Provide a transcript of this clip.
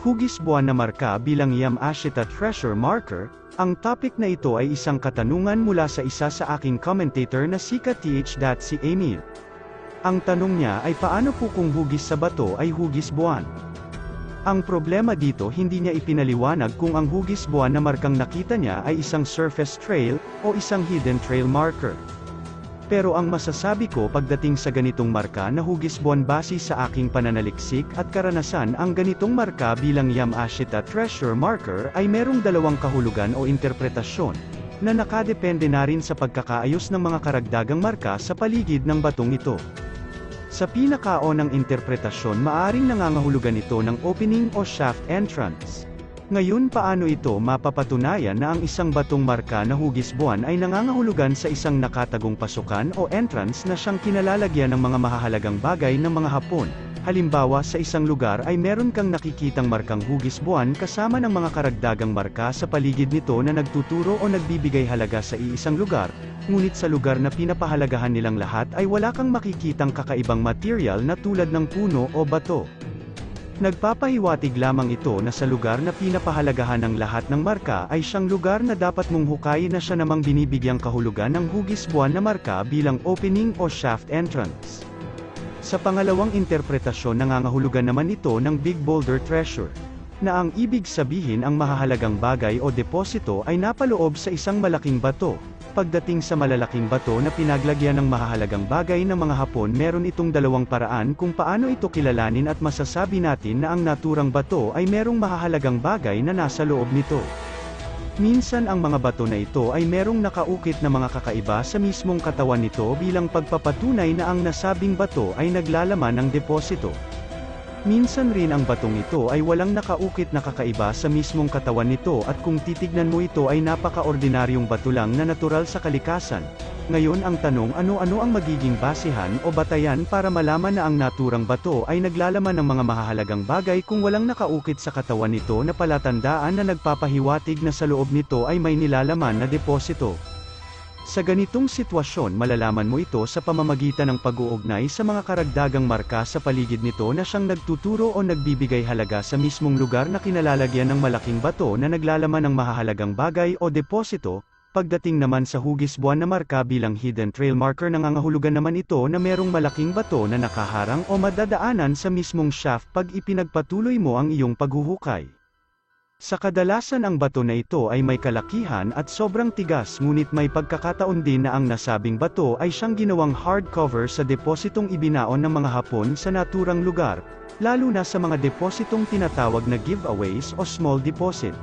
Hugis buwan na marka bilang Yamashita Treasure Marker. Ang topic na ito ay isang katanungan mula sa isa sa aking commentator na si si Emil. Ang tanong niya ay paano po kung hugis sa bato ay hugis buwan? Ang problema dito hindi niya ipinaliwanag kung ang hugis buwan na markang nakita niya ay isang surface trail, o isang hidden trail marker. Pero ang masasabi ko pagdating sa ganitong marka na hugis buwan base sa aking pananaliksik at karanasan ang ganitong marka bilang Yamashita Treasure Marker ay merong dalawang kahulugan o interpretasyon, na nakadepende na rin sa pagkakaayos ng mga karagdagang marka sa paligid ng batong ito. Sa pinakaunang interpretasyon maaring nangangahulugan ito ng opening o shaft entrance. Ngayon paano ito mapapatunayan na ang isang batong marka na hugis buwan ay nangangahulugan sa isang nakatagong pasukan o entrance na siyang kinalalagyan ng mga mahahalagang bagay ng mga Hapon? Halimbawa sa isang lugar ay meron kang nakikitang markang hugis buwan kasama ng mga karagdagang marka sa paligid nito na nagtuturo o nagbibigay halaga sa iisang lugar, ngunit sa lugar na pinapahalagahan nilang lahat ay wala kang makikitang kakaibang material na tulad ng puno o bato. Nagpapahiwatig lamang ito na sa lugar na pinapahalagahan ng lahat ng marka ay siyang lugar na dapat mong hukayin na siya namang binibigyang kahulugan ng hugis buwan na marka bilang opening o shaft entrance. Sa pangalawang interpretasyon nangangahulugan naman ito ng Big Boulder Treasure, na ang ibig sabihin ang mahahalagang bagay o deposito ay napaloob sa isang malaking bato. Pagdating sa malalaking bato na pinaglagyan ng mahahalagang bagay ng mga Hapon meron itong dalawang paraan kung paano ito kilalanin at masasabi natin na ang naturang bato ay merong mahahalagang bagay na nasa loob nito. Minsan ang mga bato na ito ay merong nakaukit na mga kakaiba sa mismong katawan nito bilang pagpapatunay na ang nasabing bato ay naglalaman ng deposito. Minsan rin ang batong ito ay walang nakaukit na kakaiba sa mismong katawan nito at kung titignan mo ito ay napaka-ordinaryong bato lang na natural sa kalikasan. Ngayon ang tanong ano-ano ang magiging basehan o batayan para malaman na ang naturang bato ay naglalaman ng mga mahahalagang bagay kung walang nakaukit sa katawan nito na palatandaan na nagpapahiwatig na sa loob nito ay may nilalaman na deposito. Sa ganitong sitwasyon malalaman mo ito sa pamamagitan ng pag-uugnay sa mga karagdagang marka sa paligid nito na siyang nagtuturo o nagbibigay halaga sa mismong lugar na kinalalagyan ng malaking bato na naglalaman ng mahahalagang bagay o deposito. Pagdating naman sa hugis buwan na marka bilang hidden trail marker nangangahulugan naman ito na merong malaking bato na nakaharang o madadaanan sa mismong shaft pag ipinagpatuloy mo ang iyong paghuhukay. Sa kadalasan ang bato na ito ay may kalakihan at sobrang tigas ngunit may pagkakataon din na ang nasabing bato ay siyang ginawang hardcover sa depositong ibinaon ng mga Hapon sa naturang lugar, lalo na sa mga depositong tinatawag na giveaways o small deposit.